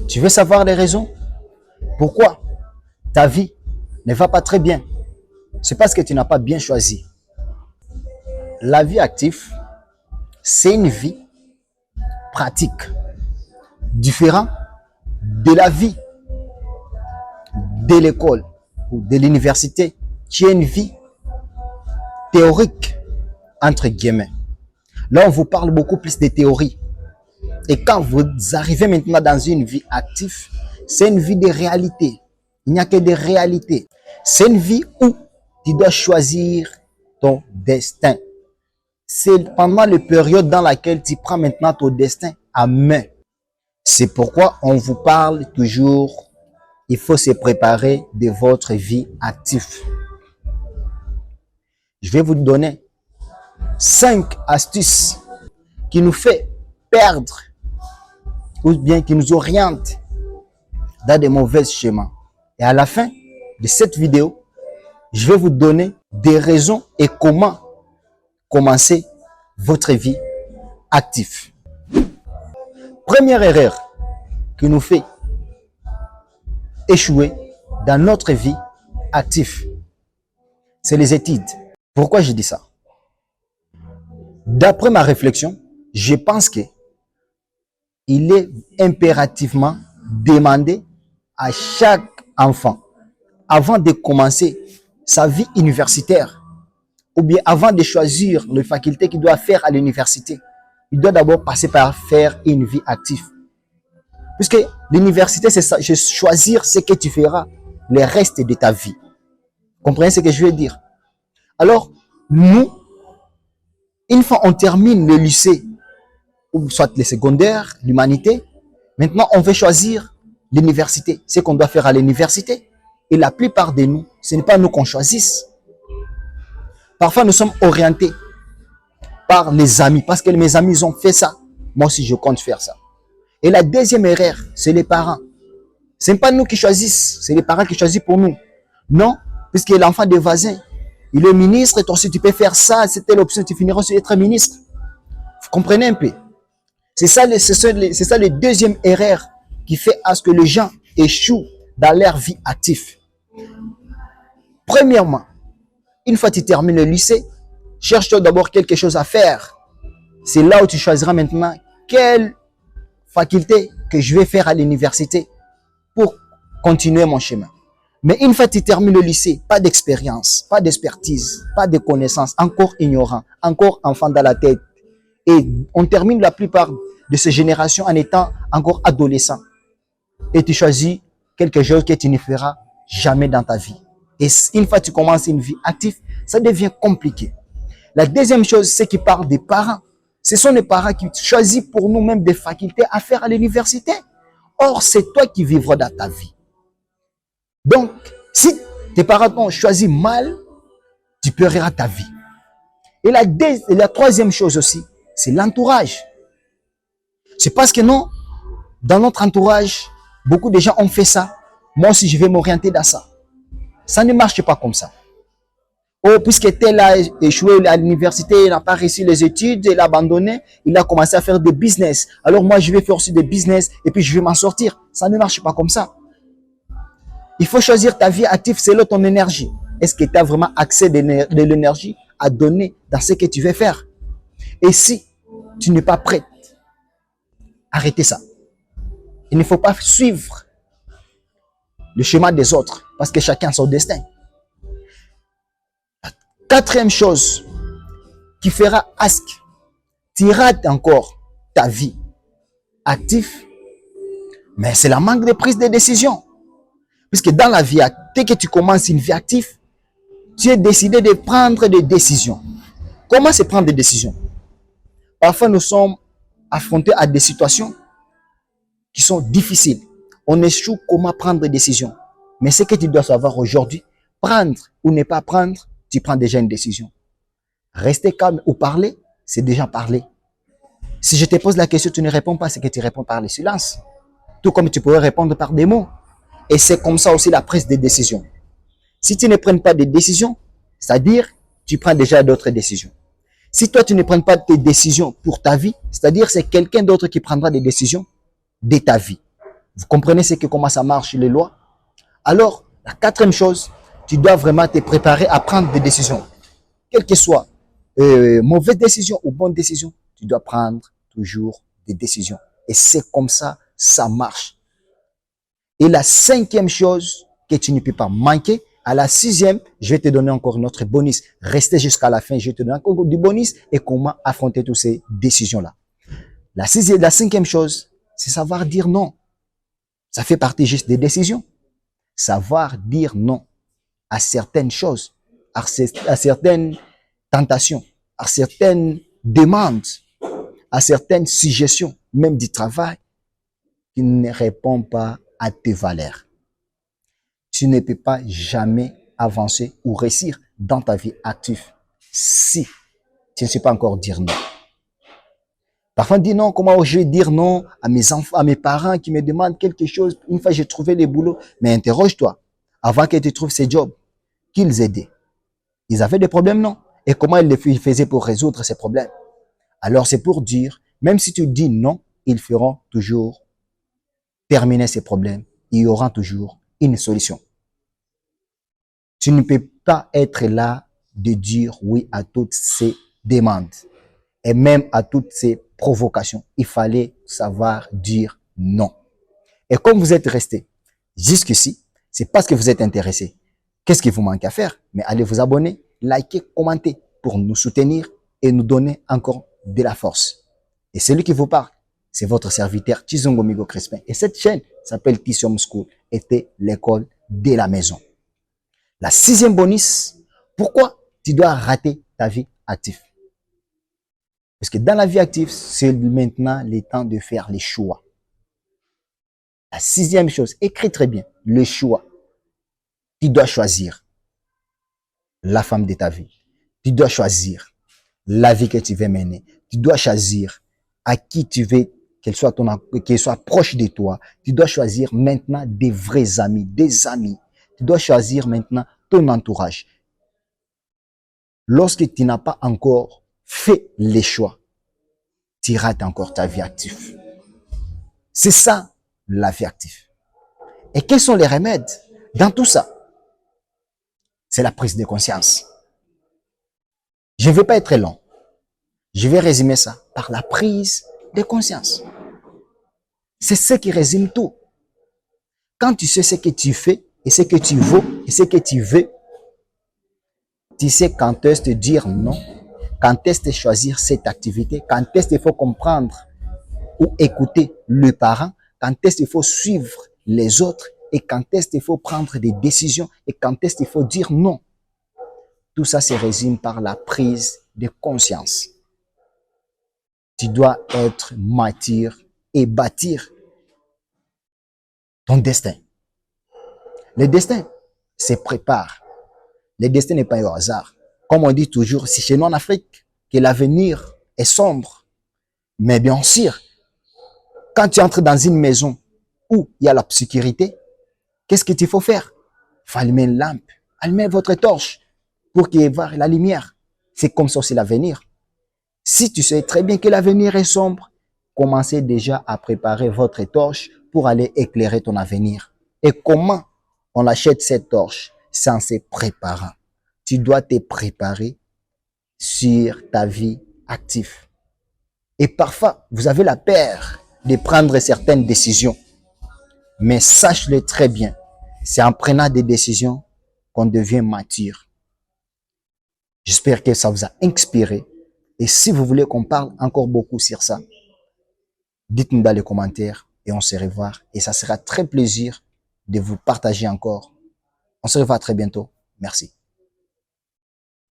Tu veux savoir les raisons? Pourquoi ta vie ne va pas très bien? C'est parce que tu n'as pas bien choisi. La vie active, c'est une vie pratique, différente de la vie de l'école ou de l'université, qui est une vie théorique, entre guillemets. Là, on vous parle beaucoup plus de théorie. Et quand vous arrivez maintenant dans une vie active, c'est une vie de réalité. Il n'y a que des réalités. C'est une vie où tu dois choisir ton destin. C'est pendant la période dans laquelle tu prends maintenant ton destin à main. C'est pourquoi on vous parle toujours, il faut se préparer de votre vie active. Je vais vous donner 5 astuces qui nous fait perdre ou bien qui nous orientent dans des mauvais schémas. Et à la fin de cette vidéo, je vais vous donner des raisons et comment commencer votre vie active. Première erreur qui nous fait échouer dans notre vie active, c'est les études. Pourquoi je dis ça? D'après ma réflexion, je pense que il est impérativement demandé à chaque enfant, avant de commencer sa vie universitaire, ou bien avant de choisir les facultés qu'il doit faire à l'université, il doit d'abord passer par faire une vie active. Puisque l'université, c'est ça, c'est choisir ce que tu feras le reste de ta vie. Vous comprenez ce que je veux dire? Alors, nous, une fois on termine le lycée, ou soit le secondaire, l'humanité, maintenant on veut choisir l'université, ce qu'on doit faire à l'université. Et la plupart de nous, ce n'est pas nous qu'on choisisse. Parfois, nous sommes orientés par les amis, parce que mes amis ont fait ça. Moi aussi, je compte faire ça. Et la deuxième erreur, c'est les parents. Ce n'est pas nous qui choisissent, c'est les parents qui choisissent pour nous. Non, puisque l'enfant des voisins, il est ministre, et toi aussi tu peux faire ça, c'était l'option, tu finiras sur être ministre. Vous comprenez un peu? C'est ça le deuxième erreur qui fait à ce que les gens échouent dans leur vie active. Premièrement, une fois que tu termines le lycée, cherche-toi d'abord quelque chose à faire. C'est là où tu choisiras maintenant quelle faculté que je vais faire à l'université pour continuer mon chemin. Mais une fois que tu termines le lycée, pas d'expérience, pas d'expertise, pas de connaissances, encore ignorant, encore enfant dans la tête. Et on termine la plupart de ces générations en étant encore adolescent. Et tu choisis quelque chose que tu ne feras jamais dans ta vie. Et une fois que tu commences une vie active, ça devient compliqué. La deuxième chose, c'est qu'il parle des parents. Ce sont les parents qui choisissent pour nous-mêmes des facultés à faire à l'université. Or, c'est toi qui vivras dans ta vie. Donc, si tes parents ont choisi mal, tu perdras ta vie. Et la troisième chose aussi, c'est l'entourage. C'est parce que non, dans notre entourage, beaucoup de gens ont fait ça. Moi aussi, je vais m'orienter dans ça. Ça ne marche pas comme ça. Oh, puisque tel a échoué à l'université, il n'a pas réussi les études, il a abandonné, il a commencé à faire des business. Alors moi, je vais faire aussi des business et puis je vais m'en sortir. Ça ne marche pas comme ça. Il faut choisir ta vie active selon ton énergie. Est-ce que tu as vraiment accès de l'énergie à donner dans ce que tu veux faire? Et si tu n'es pas prêt, arrêtez ça. Il ne faut pas suivre le chemin des autres parce que chacun a son destin. Quatrième chose qui fera à ce que tu rates encore ta vie active, mais c'est la manque de prise de décision. Puisque dans la vie, dès que tu commences une vie active, tu es décidé de prendre des décisions. Comment se prendre des décisions? Parfois, nous sommes affrontés à des situations qui sont difficiles. On échoue comment prendre des décisions. Mais ce que tu dois savoir aujourd'hui, prendre ou ne pas prendre, tu prends déjà une décision. Rester calme ou parler, c'est déjà parler. Si je te pose la question, tu ne réponds pas, c'est que tu réponds par le silence. Tout comme tu pourrais répondre par des mots. Et c'est comme ça aussi la prise de décision. Si tu ne prends pas de décision, c'est-à-dire tu prends déjà d'autres décisions. Si toi tu ne prends pas tes décisions pour ta vie, c'est-à-dire c'est quelqu'un d'autre qui prendra des décisions de ta vie. Vous comprenez comment ça marche, les lois? Alors, la quatrième chose, tu dois vraiment te préparer à prendre des décisions. Quelle que soit mauvaise décision ou bonne décision, tu dois prendre toujours des décisions. Et c'est comme ça, ça marche. Et la cinquième chose que tu ne peux pas manquer, à la sixième, je vais te donner encore notre bonus. Restez jusqu'à la fin, je vais te donner encore du bonus et comment affronter toutes ces décisions-là. La cinquième chose, c'est savoir dire non. Ça fait partie juste des décisions. Savoir dire non à certaines choses, à certaines tentations, à certaines demandes, à certaines suggestions, même du travail, qui ne répondent pas à tes valeurs. Tu ne peux pas jamais avancer ou réussir dans ta vie active si tu ne sais pas encore dire non. Parfois, on dit non, comment je vais dire non à mes enfants, à mes parents qui me demandent quelque chose. Une fois, j'ai trouvé les boulots. Mais interroge-toi, avant que tu trouves ces jobs, qu'ils aidaient. Ils avaient des problèmes, non? Et comment ils faisaient pour résoudre ces problèmes? Alors, c'est pour dire, même si tu dis non, ils feront toujours terminer ces problèmes. Il y aura toujours une solution. Tu ne peux pas être là de dire oui à toutes ces demandes et même à toutes ces provocations. Il fallait savoir dire non. Et comme vous êtes resté jusqu'ici, c'est parce que vous êtes intéressé. Qu'est-ce qu'il vous manque à faire? Mais allez vous abonner, liker, commenter pour nous soutenir et nous donner encore de la force. Et celui qui vous parle, c'est votre serviteur Tizongo Migo Crespin. Et cette chaîne s'appelle Tissium School et c'est l'école de la maison. La sixième bonus, pourquoi tu dois rater ta vie active? Parce que dans la vie active, c'est maintenant le temps de faire les choix. La sixième chose, écris très bien, le choix. Tu dois choisir la femme de ta vie. Tu dois choisir la vie que tu veux mener. Tu dois choisir à qui tu veux qu'elle soit proche de toi. Tu dois choisir maintenant des vrais amis, des amis. Tu dois choisir maintenant ton entourage. Lorsque tu n'as pas encore fait les choix, tu rates encore ta vie active. C'est ça, la vie active. Et quels sont les remèdes dans tout ça? C'est la prise de conscience. Je ne vais pas être long. Je vais résumer ça par la prise de conscience. C'est ce qui résume tout. Quand tu sais ce que tu fais et ce que tu vaux et ce que tu veux, tu sais quand est-ce de dire non, quand est-ce de choisir cette activité, quand est-ce qu'il faut comprendre ou écouter le parent, quand est-ce qu'il faut suivre les autres et quand est-ce qu'il faut prendre des décisions et quand est-ce qu'il faut dire non. Tout ça se résume par la prise de conscience. Tu dois être mature et bâtir ton destin. Le destin se prépare. Le destin n'est pas au hasard. Comme on dit toujours, c'est chez nous en Afrique que l'avenir est sombre. Mais bien sûr, quand tu entres dans une maison où il y a l'obscurité, qu'est-ce qu'il faut faire? Il faut allumer une lampe, allumer votre torche pour qu'il y ait la lumière. C'est comme ça aussi l'avenir. Si tu sais très bien que l'avenir est sombre, commencez déjà à préparer votre torche pour aller éclairer ton avenir. Et comment on achète cette torche? C'est en se préparant. Tu dois te préparer sur ta vie active. Et parfois, vous avez la peur de prendre certaines décisions. Mais sache-le très bien, c'est en prenant des décisions qu'on devient mature. J'espère que ça vous a inspiré. Et si vous voulez qu'on parle encore beaucoup sur ça, dites-nous dans les commentaires et on se revoit. Et ça sera très plaisir de vous partager encore. On se revoit très bientôt. Merci.